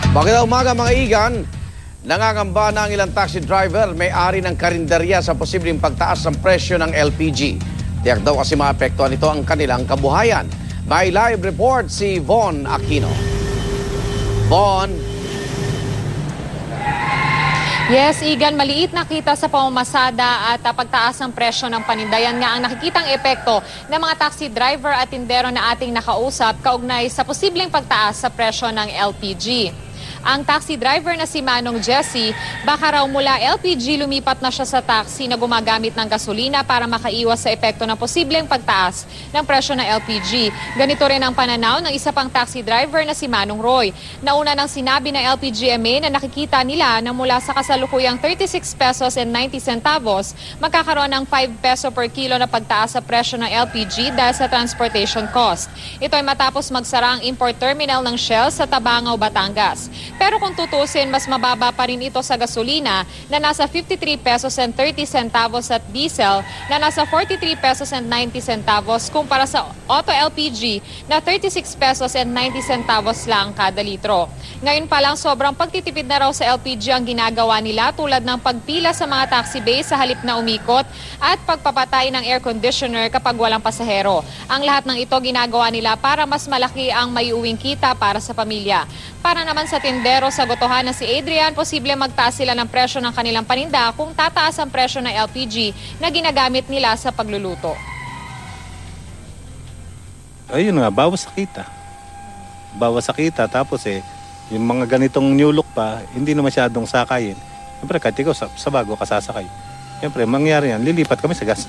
Magandang umaga mga igan. Nangangamba na ang ilang taxi driver may-ari ng karinderya sa posibleng pagtaas ng presyo ng LPG. Tiyak daw kasi maapektuhan nito ang kanilang kabuhayan. May live report si Von Aquino. Von. Yes, Igan, maliit na kita sa pamamasada at pagtaas ng presyo ng panindayan nga ang nakikitang epekto ng mga taxi driver at tindero na ating nakausap kaugnay sa posibleng pagtaas sa presyo ng LPG. Ang taxi driver na si Manong Jesse, baka raw mula LPG lumipat na siya sa taxi na gumagamit ng gasolina para makaiwas sa epekto ng posibleng pagtaas ng presyo ng LPG. Ganito rin ang pananaw ng isa pang taxi driver na si Manong Roy. Nauna nang sinabi ng LPGMA na nakikita nila na mula sa kasalukuyang 36 pesos and 90 centavos, magkakaroon ng 5 peso per kilo na pagtaas sa presyo ng LPG dahil sa transportation cost. Ito ay matapos magsara ang import terminal ng Shell sa Tabangaw, Batangas. Pero kung tutusin, mas mababa pa rin ito sa gasolina na nasa 53 pesos and 30 centavos at diesel na nasa 43 pesos and 90 centavos kumpara sa auto LPG na 36 pesos and 90 centavos lang kada litro. Ngayon pa lang sobrang pagtitipid na raw sa LPG ang ginagawa nila tulad ng pagpila sa mga taxi bay sa halip na umikot at pagpapatay ng air conditioner kapag walang pasahero. Ang lahat ng ito ginagawa nila para mas malaki ang maiuwing kita para sa pamilya. Para naman sa tindero sa Gotohan na si Adrian, posible magtaas sila ng presyo ng kanilang paninda kung tataas ang presyo ng LPG na ginagamit nila sa pagluluto. Ayun nga, bawas sa kita. Bawas sa kita, tapos yung mga ganitong new look pa, hindi na masyadong sakayin. Siyempre, kahit ikaw sa bago ka sasakay. Siyempre, mangyari yan, lilipat kami sa gas.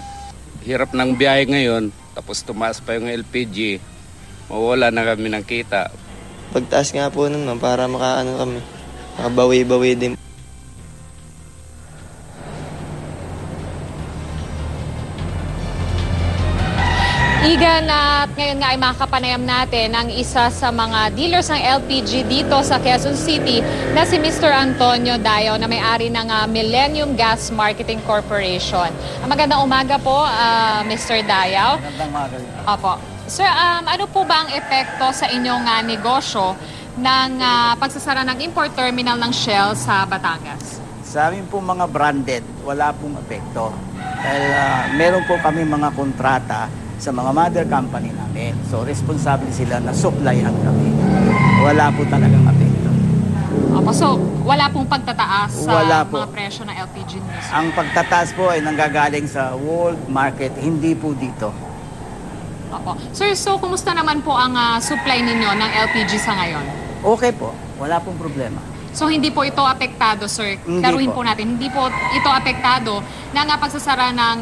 Hirap ng biyahe ngayon, tapos tumaas pa yung LPG, mawala na kami ng kita. Pagtaas nga po naman para makabawi-bawi din. Igan, at ngayon nga ay makapanayam natin ang isa sa mga dealers ng LPG dito sa Quezon City na si Mr. Antonio Dayaw na may-ari ng Millennium Gas Marketing Corporation. Magandang umaga po, Mr. Dayaw. Magandang umaga. Opo. Sir, ano po ba ang epekto sa inyong negosyo ng pagsasara ng import terminal ng Shell sa Batangas? Sa amin po mga branded, wala pong epekto. Dahil meron po kami mga kontrata sa mga mother company namin. So, responsable sila na supplyan kami. Wala po talagang epekto. Opo, so wala pong pagtataas sa Wala po. mga presyo ng LPG news? Ang pagtataas po ay nanggagaling sa world market, hindi po dito. Opo. Sir, so kumusta naman po ang supply ninyo ng LPG sa ngayon? Okay po, wala pong problema. So hindi po ito apektado, sir? Hindi Klaruhin po. po natin, hindi po ito apektado ng pagsasara ng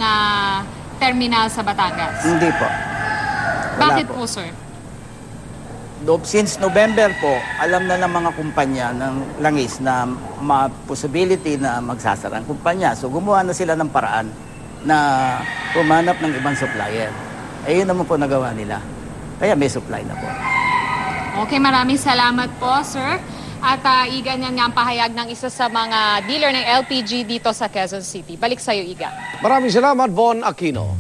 terminal sa Batangas? Hindi po. Wala Bakit po, sir? Since November po, alam na ng mga kumpanya ng langis na possibility na magsasara ang kumpanya. So gumawa na sila ng paraan na humanap ng ibang supplier. Ayun naman po nagawa nila. Kaya may supply na po. Okay, maraming salamat po, sir. At Igan, yan nga ang pahayag ng isa sa mga dealer ng LPG dito sa Quezon City. Balik sa'yo, Igan. Maraming salamat, Von Aquino.